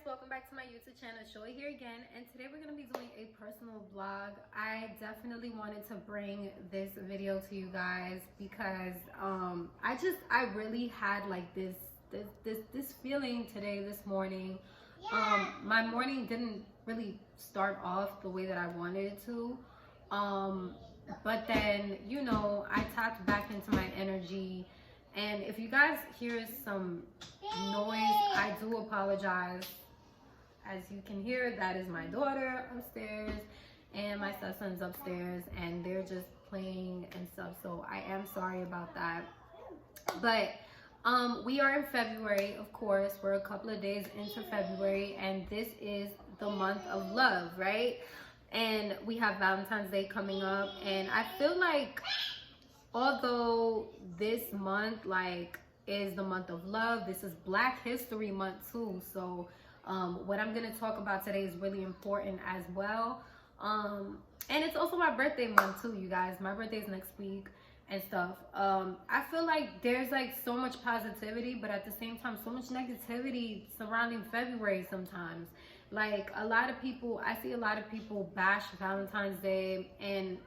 welcome back to my YouTube channel. Shoy here again, and today we're going to be doing a personal vlog. I definitely wanted to bring this video to you guys because I really had like this feeling today, this morning. My morning didn't really start off the way that I wanted it to, but then, you know, I tapped back into my energy. And if you guys hear some noise, I do apologize. As you can hear, that is my daughter upstairs and my stepson's upstairs, and they're just playing and stuff, so I am sorry about that. But we are in February, of course. We're a couple of days into February, and this is the month of love, right? And we have Valentine's Day coming up, and I feel like although this month is the month of love, this is Black History Month too, so what I'm going to talk about today is really important as well. And it's also my birthday month too, you guys. My birthday is next week and stuff. I feel like there's like so much positivity, but at the same time so much negativity surrounding February sometimes. Like I see a lot of people bash Valentine's Day, and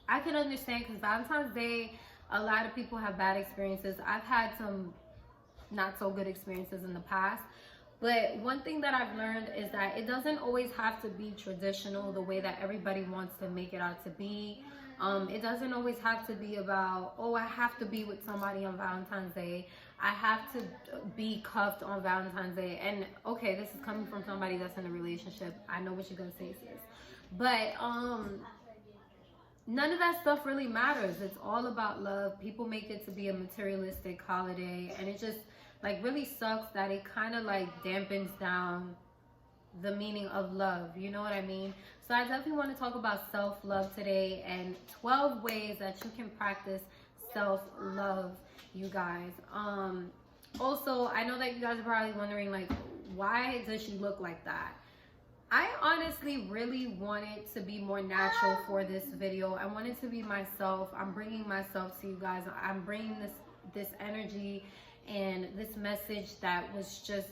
I can understand because Valentine's Day, a lot of people have bad experiences. I've had some not so good experiences in the past. But one thing that I've learned is that it doesn't always have to be traditional the way that everybody wants to make it out to be. It doesn't always have to be about, oh, I have to be with somebody on Valentine's Day. I have to be cuffed on Valentine's Day. And okay, this is coming from somebody that's in a relationship. I know what you're going to say, sis. But none of that stuff really matters. It's all about love. People make it to be a materialistic holiday, and it just like really sucks that it kind of like dampens down the meaning of love, you know what I mean? So I definitely want to talk about self-love today and 12 ways that you can practice self-love, you guys. Also, I know that you guys are probably wondering, like, why does she look like that? I honestly really wanted to be more natural for this video. I wanted to be myself. I'm bringing myself to you guys. I'm bringing this energy and this message that was just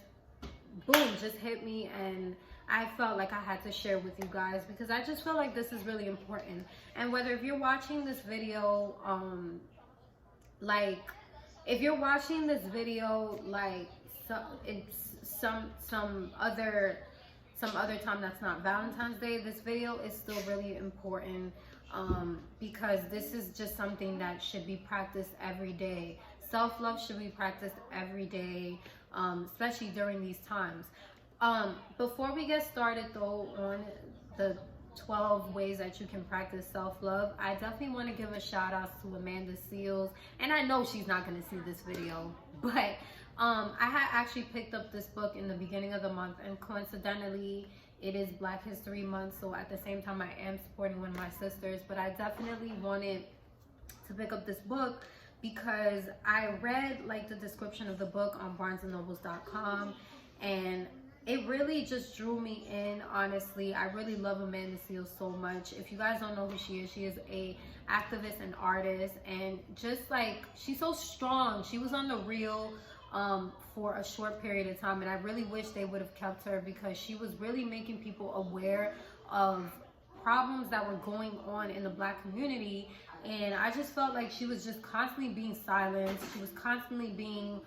boom, just hit me, and I felt like I had to share with you guys because I just feel like this is really important. And whether if you're watching this video if you're watching this video some other time that's not Valentine's Day, this video is still really important because this is just something that should be practiced every day. Self-love should be practiced every day, especially during these times. Before we get started though on the 12 ways that you can practice self-love, I definitely want to give a shout out to Amanda Seals. And I know she's not going to see this video, but I had actually picked up this book in the beginning of the month, and coincidentally it is Black History Month, so at the same time I am supporting one of my sisters. But I definitely wanted to pick up this book because I read like the description of the book on barnesandnobles.com, and it really just drew me in. Honestly, I really love Amanda Seals so much. If you guys don't know who she is a activist and artist, and just like she's so strong. She was on The Real for a short period of time, and I really wish they would have kept her because she was really making people aware of problems that were going on in the Black community. And I just felt like she was just constantly being silenced. She was constantly being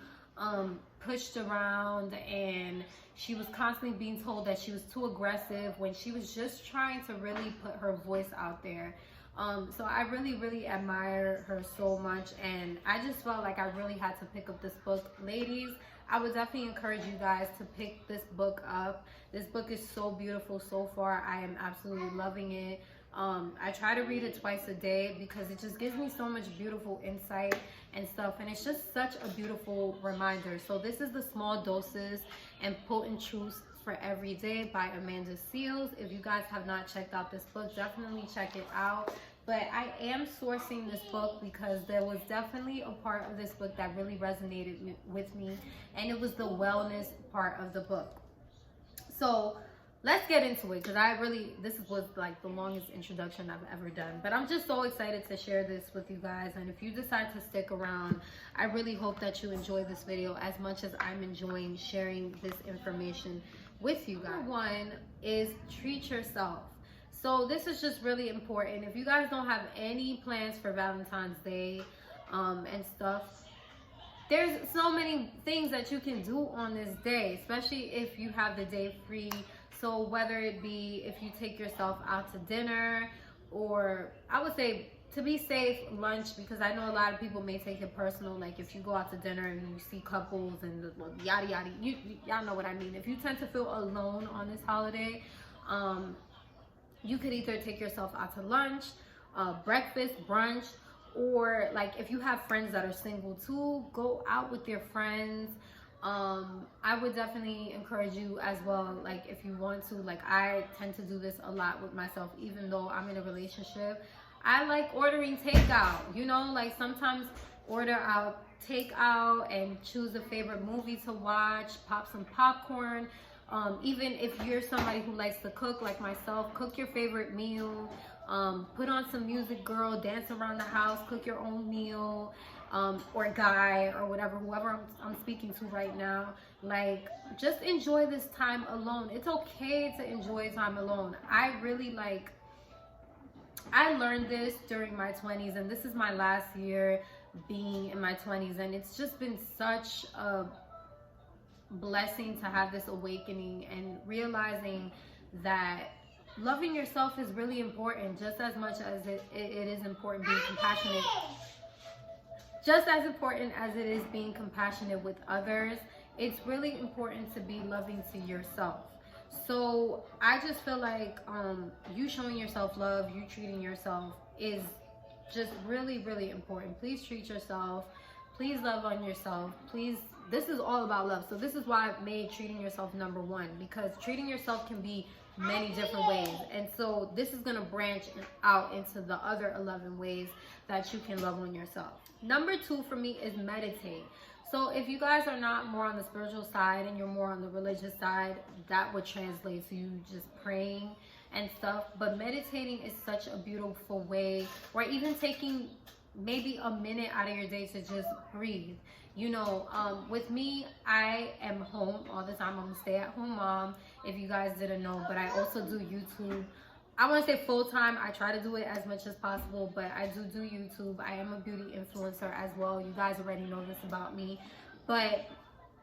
pushed around, and she was constantly being told that she was too aggressive when she was just trying to really put her voice out there. So I really admire her so much, and I just felt like I really had to pick up this book. Ladies, I would definitely encourage you guys to pick this book up. This book is so beautiful so far. I am absolutely loving it. I try to read it twice a day because it just gives me so much beautiful insight and stuff, and it's just such a beautiful reminder. So this is The Small Doses and Potent Truths for Every Day by Amanda Seals. If you guys have not checked out this book, definitely check it out. But I am sourcing this book because there was definitely a part of this book that really resonated with me, and it was the wellness part of the book. So let's get into it, because this was like the longest introduction I've ever done. But I'm just so excited to share this with you guys. And if you decide to stick around, I really hope that you enjoy this video as much as I'm enjoying sharing this information with you guys. Number one is treat yourself. So this is just really important. If you guys don't have any plans for Valentine's Day and stuff, there's so many things that you can do on this day, especially if you have the day free. So whether it be if you take yourself out to dinner, or I would say, to be safe, lunch, because I know a lot of people may take it personal. Like if you go out to dinner and you see couples and yada yada, y'all know what I mean. If you tend to feel alone on this holiday, you could either take yourself out to lunch, breakfast, brunch, or like if you have friends that are single too, go out with your friends. I would definitely encourage you as well, like if you want to, like I tend to do this a lot with myself, even though I'm in a relationship. I like ordering takeout, you know, like sometimes order out takeout and choose a favorite movie to watch, pop some popcorn. Even if you're somebody who likes to cook like myself, cook your favorite meal, put on some music, girl, dance around the house, cook your own meal, or guy or whatever, whoever I'm speaking to right now. Like, just enjoy this time alone. It's okay to enjoy time alone. I learned this during my 20s, and this is my last year being in my 20s, and it's just been such a blessing to have this awakening and realizing that loving yourself is really important, just as much as it is important being compassionate. Just as important as it is being compassionate with others, it's really important to be loving to yourself. So I just feel like you showing yourself love, you treating yourself is just really, really important. Please treat yourself. Please love on yourself. Please, this is all about love. So this is why I've made treating yourself number one, because treating yourself can be many different ways. And so this is going to branch out into the other 11 ways that you can love on yourself. Number two for me is meditate. So if you guys are not more on the spiritual side and you're more on the religious side, that would translate to you just praying and stuff. But meditating is such a beautiful way, or even taking maybe a minute out of your day to just breathe. You know, with me, I am home all the time. I'm a stay-at-home mom, if you guys didn't know, but I also do YouTube. I want to say full-time. I try to do it as much as possible, but I do YouTube. I am a beauty influencer as well. You guys already know this about me. But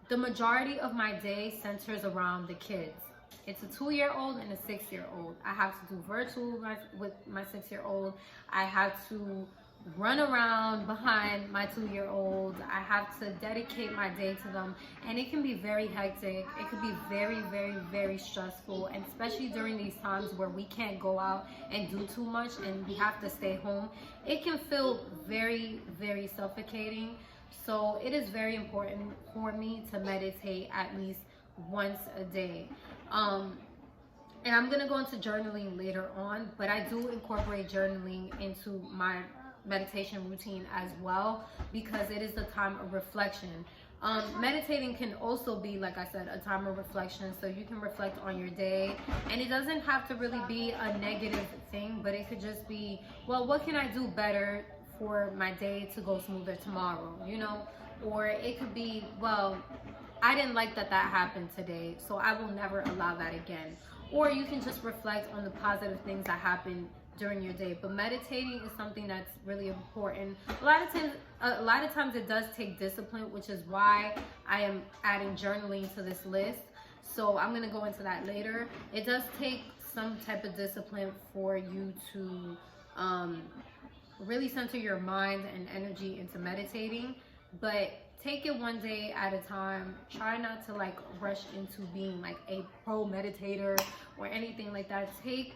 the majority of my day centers around the kids. It's a 2-year-old and a 6-year-old. I have to do virtual with my 6-year-old. I have to run around behind my 2-year-old. I have to dedicate my day to them, and it can be very hectic. It could be very, very, very stressful, and especially during these times where we can't go out and do too much and we have to stay home, it can feel very, very suffocating. So it is very important for me to meditate at least once a day. And I'm gonna go into journaling later on, but I do incorporate journaling into my meditation routine as well, because it is a time of reflection. Meditating can also be, like I said, a time of reflection, so you can reflect on your day, and it doesn't have to really be a negative thing, but it could just be, well, what can I do better for my day to go smoother tomorrow, you know? Or it could be, well, I didn't like that happened today, so I will never allow that again. Or you can just reflect on the positive things that happened during your day. But meditating is something that's really important. A lot of times it does take discipline, which is why I am adding journaling to this list. So I'm going to go into that later. It does take some type of discipline for you to really center your mind and energy into meditating, but take it one day at a time. Try not to like rush into being like a pro meditator or anything like that. Take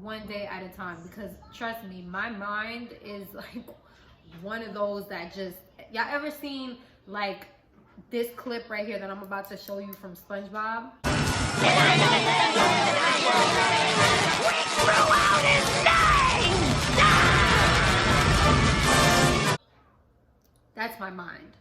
one day at a time, because trust me, my mind is like one of those that just, y'all ever seen like this clip right here that I'm about to show you from SpongeBob? That's my mind.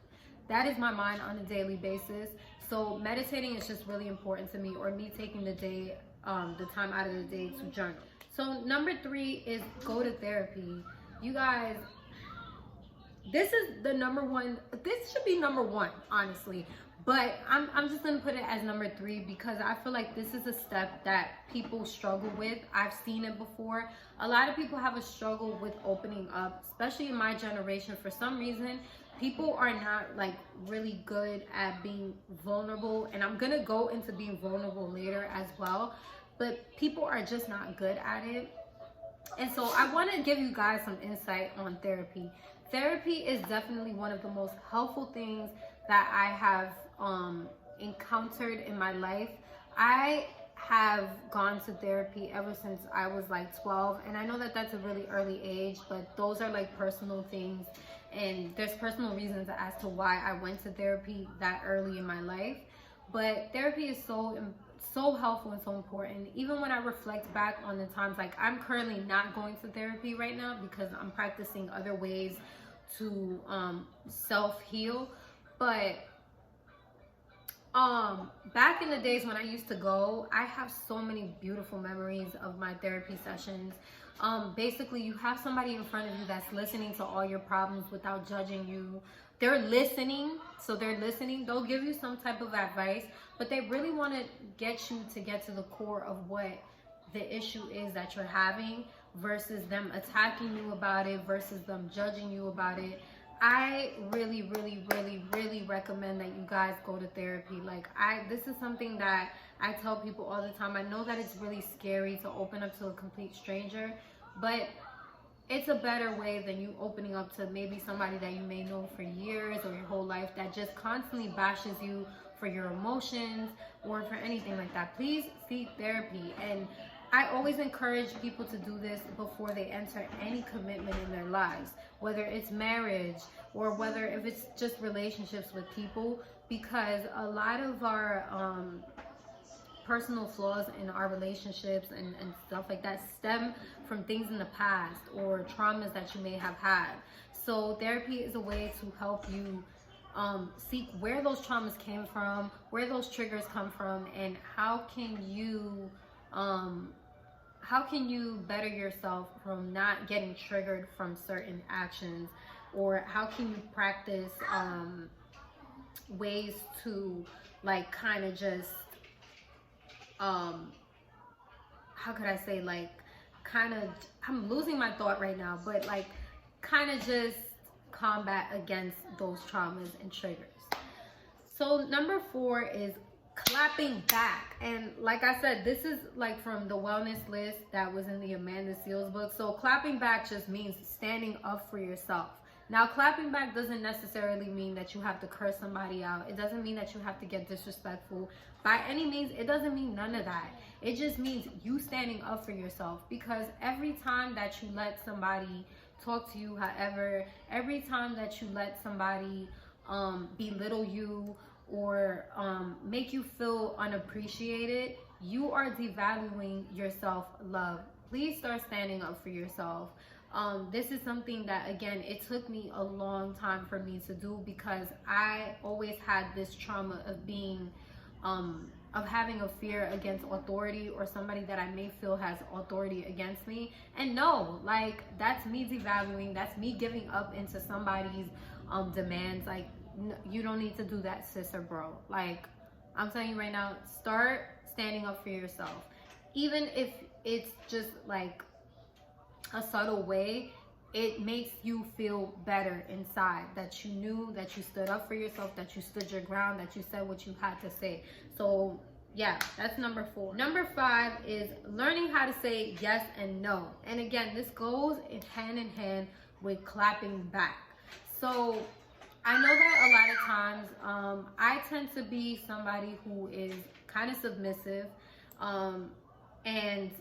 That is my mind on a daily basis. So meditating is just really important to me, or me taking the day, the time out of the day to journal. So number 3 is go to therapy. You guys, this is the number one, this should be number 1, honestly. But I'm just gonna put it as number 3 because I feel like this is a step that people struggle with. I've seen it before. A lot of people have a struggle with opening up, especially in my generation. For some reason, people are not like really good at being vulnerable, and I'm gonna go into being vulnerable later as well. But people are just not good at it. And so I want to give you guys some insight on therapy. Therapy is definitely one of the most helpful things that I have encountered in my life. I have gone to therapy ever since I was like 12, and I know that that's a really early age, but those are like personal things, and there's personal reasons as to why I went to therapy that early in my life. But therapy is so helpful and so important. Even when I reflect back on the times, like I'm currently not going to therapy right now because I'm practicing other ways to self-heal. But back in the days when I used to go, I have so many beautiful memories of my therapy sessions. Basically, you have somebody in front of you that's listening to all your problems without judging you. They're listening, so they're listening. They'll give you some type of advice, but they really want to get you to get to the core of what the issue is that you're having, versus them attacking you about it, versus them judging you about it. I really, really, really, really recommend that you guys go to therapy. Like, this is something that I tell people all the time. I know that it's really scary to open up to a complete stranger, but it's a better way than you opening up to maybe somebody that you may know for years or your whole life that just constantly bashes you for your emotions or for anything like that. Please seek therapy. And I always encourage people to do this before they enter any commitment in their lives, whether it's marriage or whether if it's just relationships with people, because a lot of our personal flaws in our relationships and stuff like that stem from things in the past or traumas that you may have had. So therapy is a way to help you seek where those traumas came from, where those triggers come from, and how can you better yourself from not getting triggered from certain actions, or how can you practice ways to like kind of just how could I say, like kind of, I'm losing my thought right now, but like kind of just combat against those traumas and triggers. So number 4 is clapping back. And like I said, this is like from the wellness list that was in the Amanda Seals book. So clapping back just means standing up for yourself. Now, clapping back doesn't necessarily mean that you have to curse somebody out. It doesn't mean that you have to get disrespectful. By any means, it doesn't mean none of that. It just means you standing up for yourself. Because every time that you let somebody talk to you, however, every time that you let somebody belittle you or make you feel unappreciated, you are devaluing your self-love. Please start standing up for yourself. This is something that, again, it took me a long time for me to do, because I always had this trauma of being of having a fear against authority, or somebody that I may feel has authority against me. And no, like, that's me devaluing, that's me giving up into somebody's demands. Like, you don't need to do that, sis or bro. Like, I'm telling you right now, start standing up for yourself. Even if it's just like a subtle way, it makes you feel better inside, that you knew that you stood up for yourself, that you stood your ground, that you said what you had to say. So yeah, that's number 4. Number 5 is learning how to say yes and no. And again, this goes hand in hand with clapping back. So I know that a lot of times I tend to be somebody who is kind of submissive, and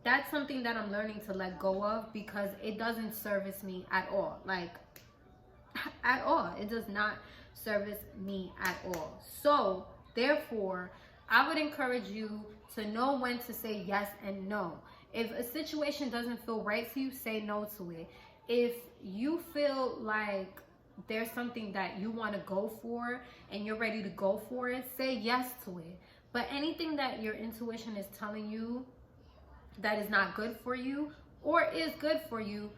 that's something that I'm learning to let go of, because it doesn't service me at all. Like, at all. It does not service me at all. So therefore, I would encourage you to know when to say yes and no. If a situation doesn't feel right to you, say no to it. If you feel like there's something that you want to go for and you're ready to go for it, say yes to it. But anything that your intuition is telling you that is not good for you or is good for you,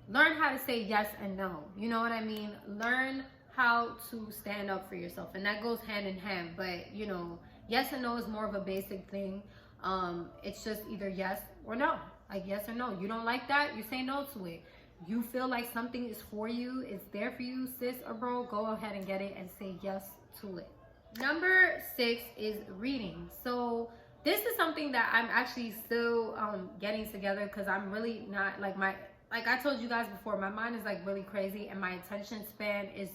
learn how to say yes and no. You know what I mean? Learn how to stand up for yourself, and that goes hand in hand. But you know, yes and no is more of a basic thing. It's just either yes or no, like yes or no. You don't like that, you say no to it. You feel like something is for you, it's there for you, sis or bro, go ahead and get it and say yes to it. Number 6 is reading. So this is something that I'm actually still getting together, because I'm really not like like I told you guys before, my mind is like really crazy and my attention span is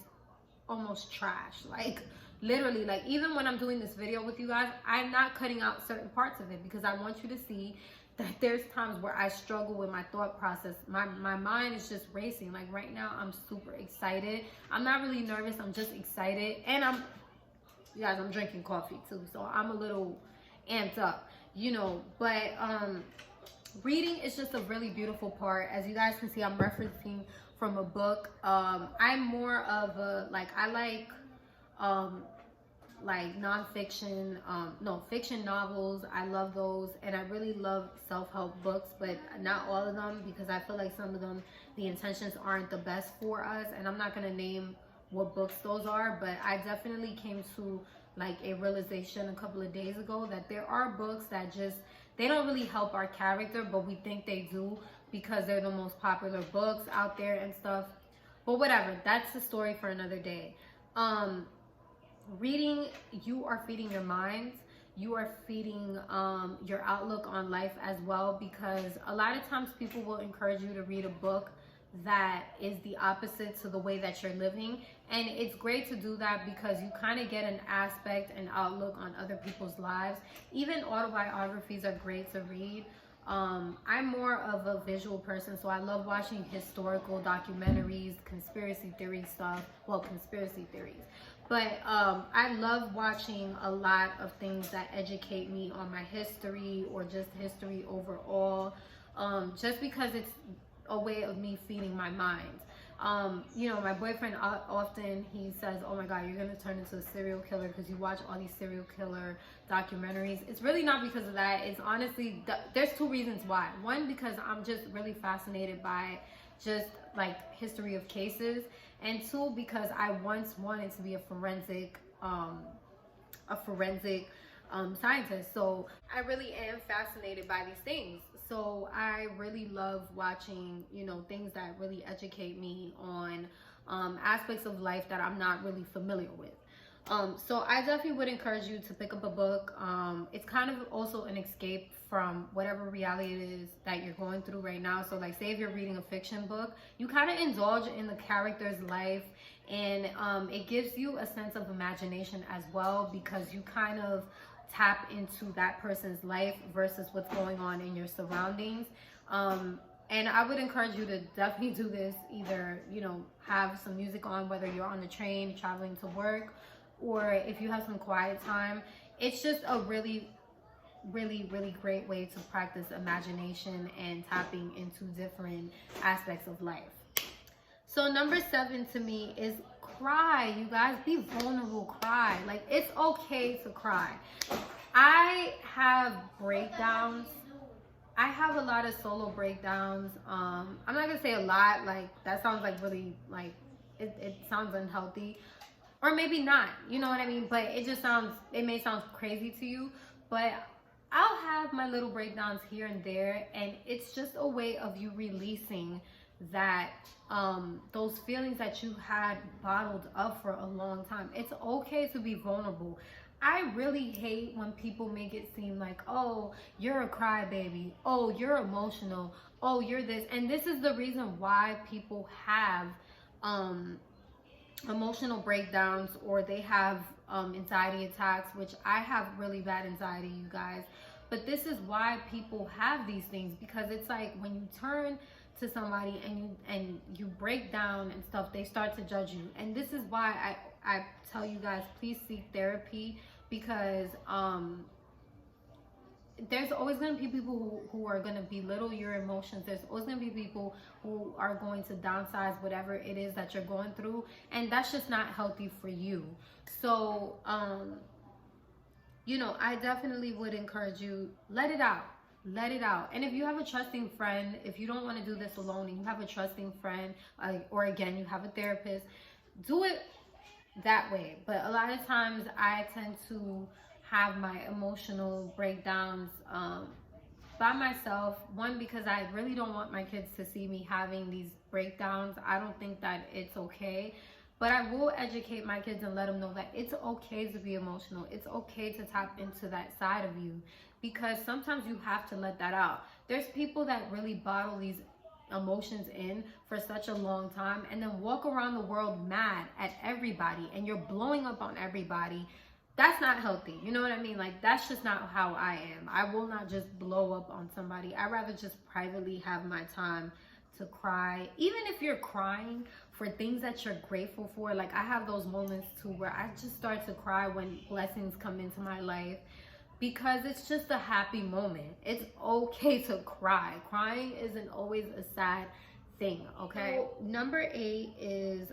almost trash. Like literally, like even when I'm doing this video with you guys, I'm not cutting out certain parts of it because I want you to see that there's times where I struggle with my thought process. My mind is just racing. Like right now, I'm super excited. I'm not really nervous. I'm just excited. And you guys, I'm drinking coffee too. So I'm a little amped up, you know. But reading is just a really beautiful part. As you guys can see, I'm referencing from a book. I'm more of a, like, I like nonfiction, no, fiction novels. I love those, and I really love self-help books, but not all of them, because I feel like some of them, the intentions aren't the best for us, and I'm not gonna name what books those are, but I definitely came to like a realization a couple of days ago that there are books that just, they don't really help our character, but we think they do because they're the most popular books out there and stuff. But whatever, that's the story for another day. Reading, you are feeding your minds, you are feeding your outlook on life as well, because a lot of times people will encourage you to read a book that is the opposite to the way that you're living, and it's great to do that because you kind of get an aspect and outlook on other people's lives. Even autobiographies are great to read. I'm more of a visual person, so I love watching historical documentaries, conspiracy theory stuff, well, conspiracy theories. But I love watching a lot of things that educate me on my history or just history overall, just because it's a way of me feeding my mind. You know, my boyfriend often, he says, oh my God, you're gonna turn into a serial killer because you watch all these serial killer documentaries. It's really not because of that. It's honestly, there's two reasons why. One, because I'm just really fascinated by just like history of cases, and two, because I once wanted to be a forensic scientist. So I really am fascinated by these things. So I really love watching, you know, things that really educate me on aspects of life that I'm not really familiar with. So I definitely would encourage you to pick up a book. It's kind of also an escape from whatever reality it is that you're going through right now. So like, say if you're reading a fiction book, you kind of indulge in the character's life, and it gives you a sense of imagination as well, because you kind of tap into that person's life versus what's going on in your surroundings. And I would encourage you to definitely do this. Either, you know, have some music on, whether you're on the train traveling to work, or if you have some quiet time. It's just a really great way to practice imagination and tapping into different aspects of life. So number 7 to me is cry. You guys, be vulnerable, cry. Like, it's okay to cry. I have breakdowns. I have a lot of solo breakdowns. I'm not gonna say a lot, like that sounds like really, like it sounds unhealthy, or maybe not, you know what I mean? But it may sound crazy to you, but I'll have my little breakdowns here and there, and it's just a way of you releasing that those feelings that you had bottled up for a long time. It's okay to be vulnerable. I really hate when people make it seem like, oh, you're a crybaby, oh, you're emotional, oh, you're this. And this is the reason why people have emotional breakdowns, or they have anxiety attacks, which I have really bad anxiety, you guys. But this is why people have these things, because it's like when you turn to somebody and you break down and stuff, they start to judge you. And this is why I tell you guys, please seek therapy, because there's always going to be people who are going to belittle your emotions. There's always going to be people who are going to downsize whatever it is that you're going through, and that's just not healthy for you. So you know, I definitely would encourage you, let it out. Let it out. And if you have a trusting friend, if you don't want to do this alone and you have a trusting friend, or again, you have a therapist, do it that way. But a lot of times I tend to have my emotional breakdowns by myself. One, because I really don't want my kids to see me having these breakdowns. I don't think that it's okay. But I will educate my kids and let them know that it's okay to be emotional. It's okay to tap into that side of you, because sometimes you have to let that out. There's people that really bottle these emotions in for such a long time and then walk around the world mad at everybody, and you're blowing up on everybody. That's not healthy. You know what I mean? Like, that's just not how I am. I will not just blow up on somebody. I'd rather just privately have my time to cry. Even if you're crying for things that you're grateful for. Like, I have those moments too where I just start to cry when blessings come into my life, because it's just a happy moment. It's okay to cry. Crying isn't always a sad thing, okay? So, number 8 is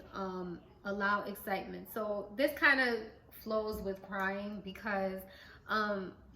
allow excitement. So this kind of flows with crying, because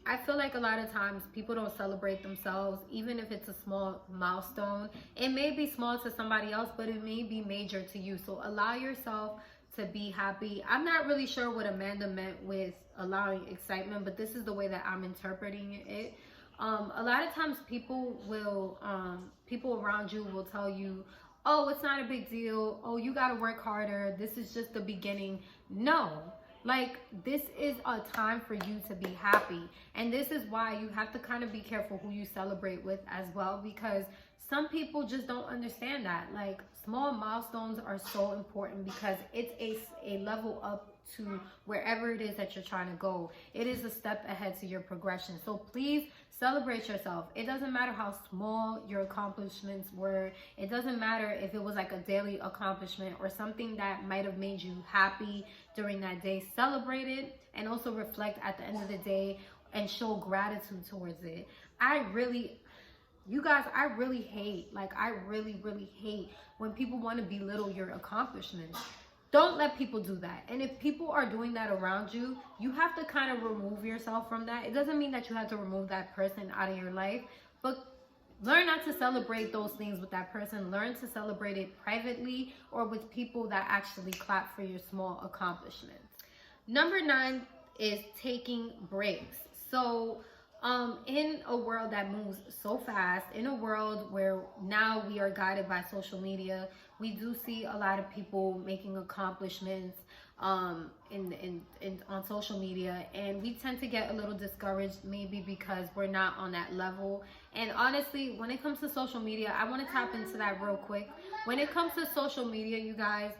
I feel like a lot of times people don't celebrate themselves, even if it's a small milestone. It may be small to somebody else, but it may be major to you. So allow yourself to be happy. I'm not really sure what Amanda meant with allowing excitement, but this is the way that I'm interpreting it. A lot of times people around you will tell you, oh, it's not a big deal. Oh, you got to work harder. This is just the beginning. No. Like, this is a time for you to be happy. And this is why you have to kind of be careful who you celebrate with as well, because some people just don't understand that. Like, small milestones are so important because it's a level up to wherever it is that you're trying to go. It is a step ahead to your progression. So please celebrate yourself. It doesn't matter how small your accomplishments were. It doesn't matter if it was like a daily accomplishment or something that might have made you happy during that day. Celebrate it and also reflect at the end of the day and show gratitude towards it. You guys, I really hate when people want to belittle your accomplishments. Don't let people do that. And if people are doing that around you, you have to kind of remove yourself from that. It doesn't mean that you have to remove that person out of your life, but learn not to celebrate those things with that person. Learn to celebrate it privately or with people that actually clap for your small accomplishments. Number 9 is taking breaks. So in a world that moves so fast, in a world where now we are guided by social media, we do see a lot of people making accomplishments on social media, and we tend to get a little discouraged, maybe because we're not on that level. And honestly, when it comes to social media, I want to tap into that real quick. When it comes to social media, you guys,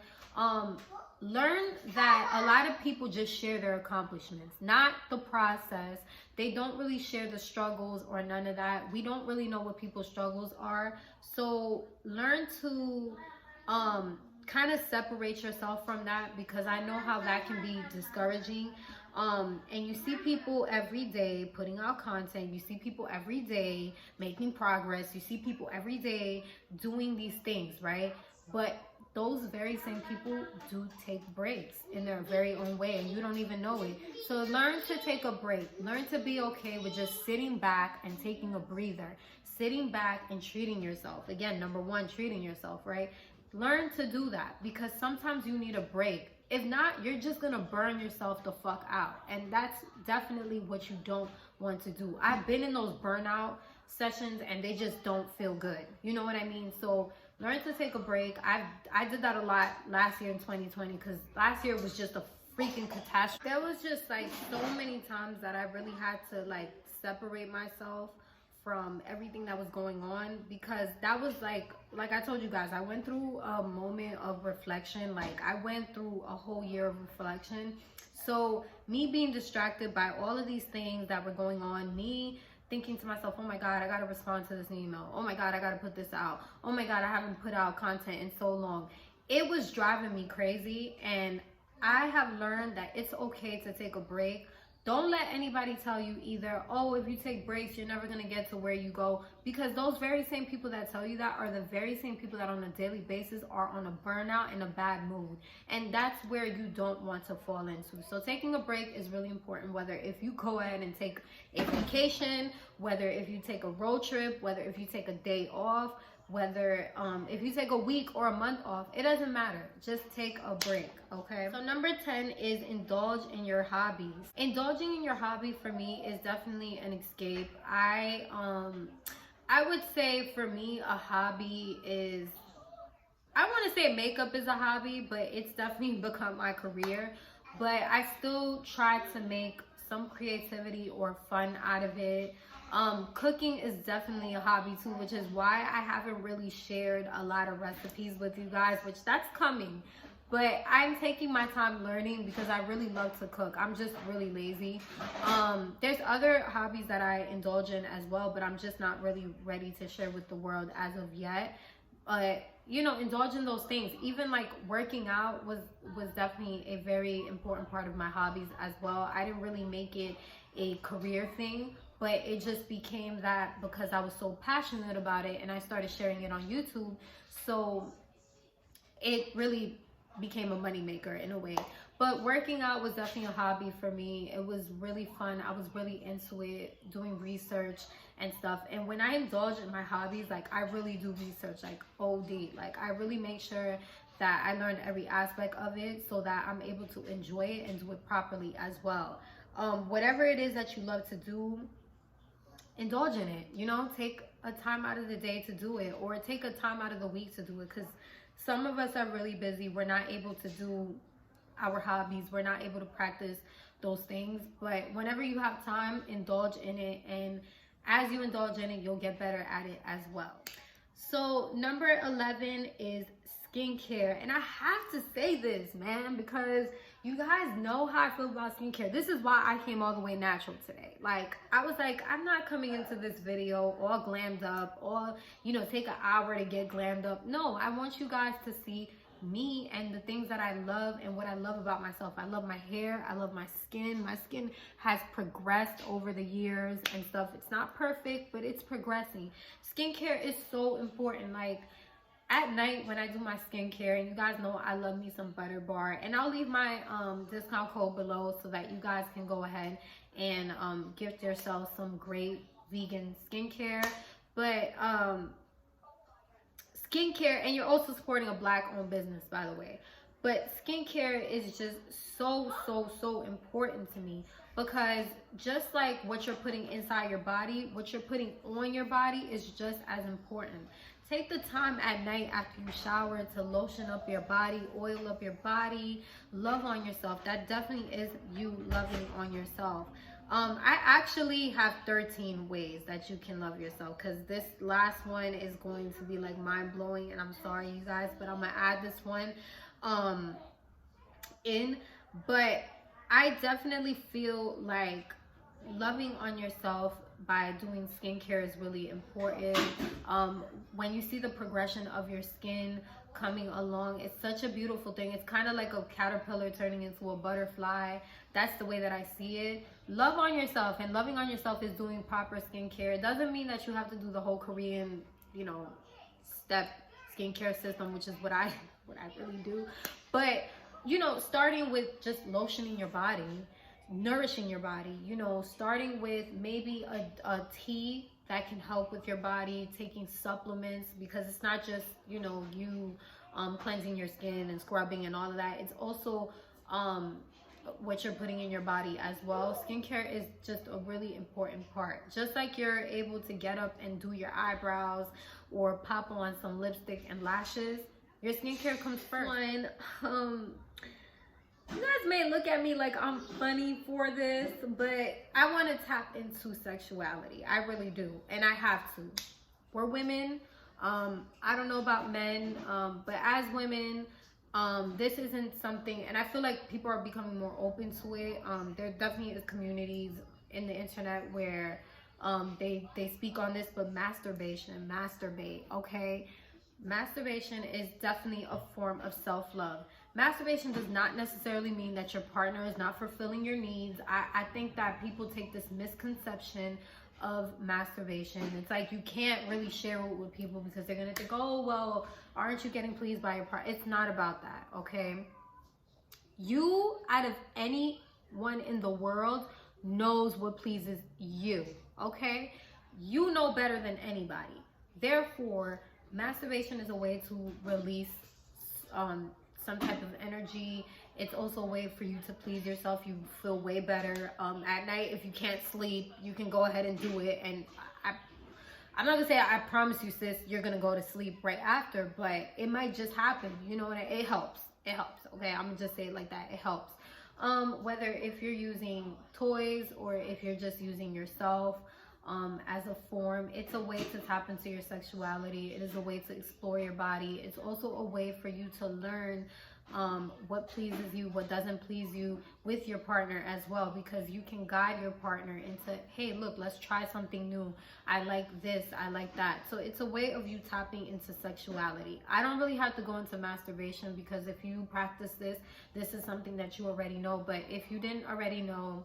learn that a lot of people just share their accomplishments, not the process. They don't really share the struggles or none of that. We don't really know what people's struggles are. So learn to kind of separate yourself from that, because I know how that can be discouraging. And you see people every day putting out content. You see people every day making progress. You see people every day doing these things, right? But those very same people do take breaks in their very own way, and you don't even know it. So learn to take a break. Learn to be okay with just sitting back and taking a breather. Sitting back and treating yourself. Again, number 1, treating yourself, right? Learn to do that, because sometimes you need a break. If not, you're just gonna burn yourself the fuck out, and that's definitely what you don't want to do. I've been in those burnout sessions and they just don't feel good. You know what I mean? So learn to take a break. I did that a lot last year in 2020, because last year was just a freaking catastrophe. There was just like so many times that I really had to like separate myself from everything that was going on, because that was like I told you guys, I went through a moment of reflection. Like, I went through a whole year of reflection. So me being distracted by all of these things that were going on, me thinking to myself, oh my God, I gotta respond to this email. Oh my God, I gotta put this out. Oh my God, I haven't put out content in so long. It was driving me crazy, and I have learned that it's okay to take a break. Don't let anybody tell you either, oh, if you take breaks, you're never going to get to where you go. Because those very same people that tell you that are the very same people that on a daily basis are on a burnout and a bad mood. And that's where you don't want to fall into. So taking a break is really important, whether if you go ahead and take a vacation, whether if you take a road trip, whether if you take a day off. whether if you take a week or a month off, it doesn't matter. Just take a break, okay? So number 10 is indulge in your hobbies. Indulging in your hobby for me is definitely an escape. I would say for me a hobby is, I want to say makeup is a hobby, but it's definitely become my career. But I still try to make some creativity or fun out of it. Cooking is definitely a hobby too, which is why I haven't really shared a lot of recipes with you guys, which that's coming. But I'm taking my time learning because I really love to cook. I'm just really lazy. There's other hobbies that I indulge in as well, but I'm just not really ready to share with the world as of yet. But you know, indulge in those things. Even like working out was definitely a very important part of my hobbies as well. I didn't really make it a career thing, but it just became that because I was so passionate about it and I started sharing it on YouTube. So it really became a moneymaker in a way. But working out was definitely a hobby for me. It was really fun. I was really into it, doing research and stuff. And when I indulge in my hobbies, like I really do research, like OD. Like I really make sure that I learn every aspect of it so that I'm able to enjoy it and do it properly as well. Whatever it is that you love to do, indulge in it. You know, take a time out of the day to do it, or take a time out of the week to do it, because some of us are really busy. We're not able to do our hobbies. We're not able to practice those things. But whenever you have time, indulge in it. And as you indulge in it, you'll get better at it as well. So number 11 is skincare. And I have to say this, man, because you guys know how I feel about skincare. This is why I came all the way natural today. Like, I was like, I'm not coming into this video all glammed up, or, you know, take an hour to get glammed up. No, I want you guys to see me and the things that I love and what I love about myself. I love my hair. I love my skin. My skin has progressed over the years and stuff. It's not perfect, but it's progressing. Skincare is so important. Like, at night when I do my skincare, and you guys know I love me some Butter Bar, and I'll leave my discount code below so that you guys can go ahead and gift yourself some great vegan skincare. But skincare, and you're also supporting a Black owned business, by the way. But skincare is just so important to me, because just like what you're putting inside your body, what you're putting on your body is just as important. Take the time at night after you shower to lotion up your body, oil up your body, love on yourself. That definitely is you loving on yourself. I actually have 13 ways that you can love yourself, because this last one is going to be like mind-blowing, and I'm sorry you guys, but I'm gonna add this one in. But I definitely feel like loving on yourself by doing skincare is really important. When you see the progression of your skin coming along, it's such a beautiful thing. It's kind of like a caterpillar turning into a butterfly. That's the way that I see it. Love on yourself, and loving on yourself is doing proper skincare. It doesn't mean that you have to do the whole Korean, you know, step skincare system, which is what I really do. But, you know, starting with just lotioning your body, nourishing your body, you know, starting with maybe a tea that can help with your body, taking supplements, because it's not just, you know, you cleansing your skin and scrubbing and all of that. It's also what you're putting in your body as well. Skincare is just a really important part. Just like you're able to get up and do your eyebrows or pop on some lipstick and lashes, your skincare comes first. You guys may look at me like I'm funny for this, but I want to tap into sexuality. I really do, and I have to. We're women. I don't know about men, but as women, this isn't something, and I feel like people are becoming more open to it. There definitely is communities in the internet where they speak on this, but masturbation, masturbate, okay? Masturbation is definitely a form of self-love. Masturbation does not necessarily mean that your partner is not fulfilling your needs. I think that people take this misconception of masturbation. It's like you can't really share it with people because they're going to think, oh, well, aren't you getting pleased by your partner? It's not about that, okay? You, out of anyone in the world, knows what pleases you, okay? You know better than anybody. Therefore, Masturbation is a way to release some type of energy. It's also a way for you to please yourself. You feel way better at night. If you can't sleep, you can go ahead and do it. And I'm not gonna say I promise you, sis, you're gonna go to sleep right after, but it might just happen. You know, and it helps. It helps. Okay, I'm gonna just say it like that. It helps. Whether if you're using toys or if you're just using yourself as a form, it's a way to tap into your sexuality. It is a way to explore your body. It's also a way for you to learn what pleases you, what doesn't please you with your partner as well, because you can guide your partner into, hey, look, let's try something new. I like this, I like that. So it's a way of you tapping into sexuality. I don't really have to go into masturbation, because if you practice this, this is something that you already know. But if you didn't already know,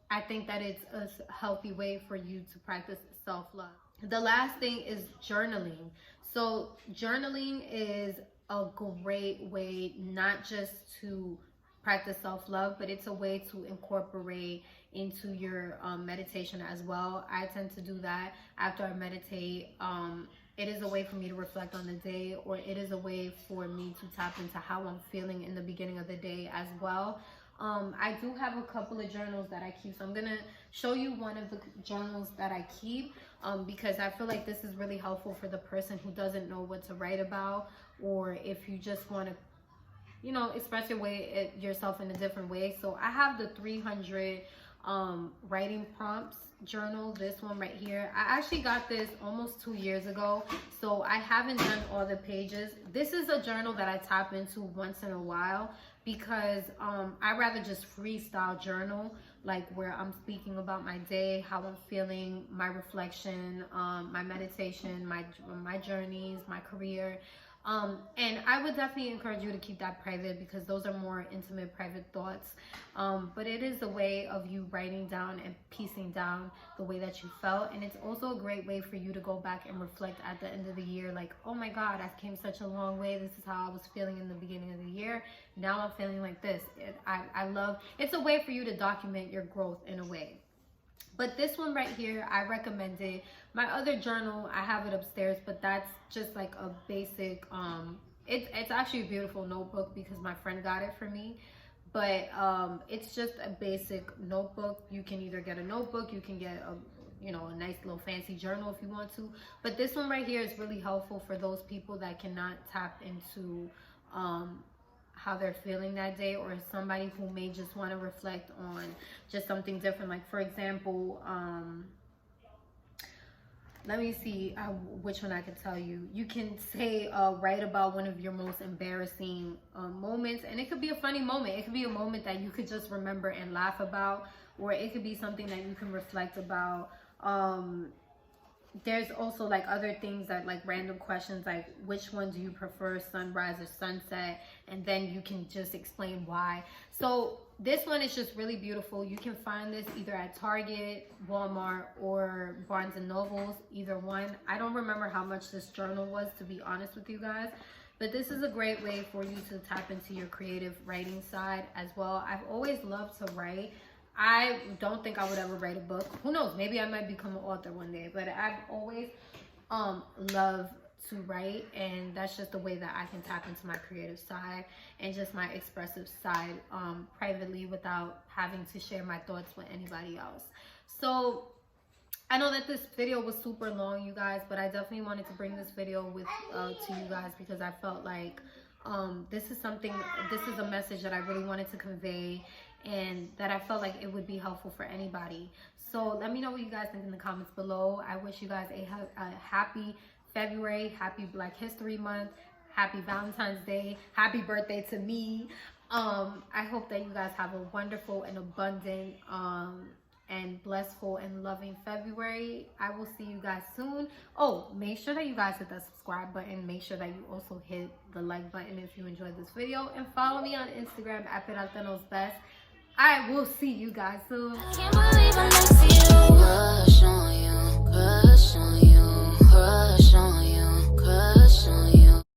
I think that it's a healthy way for you to practice self-love. The last thing is journaling. So journaling is a great way not just to practice self-love, but it's a way to incorporate into your meditation as well. I tend to do that after I meditate. It is a way for me to reflect on the day, or it is a way for me to tap into how I'm feeling in the beginning of the day as well. I do have a couple of journals that I keep, so I'm gonna show you one of the journals that I keep, because I feel like this is really helpful for the person who doesn't know what to write about, or if you just want to, you know, express yourself in a different way. So I have the 300 writing prompts journal, this one right here. I actually got this almost 2 years ago, so I haven't done all the pages. This is a journal that I tap into once in a while, because I rather just freestyle journal, like where I'm speaking about my day, how I'm feeling, my reflection, my meditation, my journeys, my career. And I would definitely encourage you to keep that private, because those are more intimate, private thoughts. But it is a way of you writing down and piecing down the way that you felt. And it's also a great way for you to go back and reflect at the end of the year, like, oh my God, I came such a long way. This is how I was feeling in the beginning of the year. Now I'm feeling like this. I love, it's a way for you to document your growth in a way. But this one right here, I recommend it. My other journal, I have it upstairs, but that's just like a basic, it's actually a beautiful notebook because my friend got it for me. But it's just a basic notebook. You can either get a notebook, you can get a nice little fancy journal if you want to. But this one right here is really helpful for those people that cannot tap into how they're feeling that day, or somebody who may just want to reflect on just something different. Like, for example, let me see which one I could tell you. You can say write about one of your most embarrassing moments, and it could be a funny moment. It could be a moment that you could just remember and laugh about, or it could be something that you can reflect about. There's also like other things that, like random questions, like which one do you prefer, sunrise or sunset, and then you can just explain why. So this one is just really beautiful. You can find this either at Target, Walmart, or Barnes and Nobles, either one. I don't remember how much this journal was, to be honest with you guys, but this is a great way for you to tap into your creative writing side as well. I've always loved to write. I don't think I would ever write a book. Who knows? Maybe I might become an author one day. But I've always loved to write, and that's just the way that I can tap into my creative side and just my expressive side privately, without having to share my thoughts with anybody else. So I know that this video was super long, you guys, but I definitely wanted to bring this video to you guys, because I felt like this is a message that I really wanted to convey, and that I felt like it would be helpful for anybody. So let me know what you guys think in the comments below. I wish you guys a happy February, happy Black History Month, happy Valentine's Day, happy birthday to me. I hope that you guys have a wonderful and abundant and blissful and loving February. I will see you guys soon. Oh, make sure that you guys hit that subscribe button. Make sure that you also hit the like button if you enjoyed this video, and follow me on Instagram at @PeraltaNosBest. I will see you guys soon. I can't believe I'm next to you. Crush on you, crush on you, crush.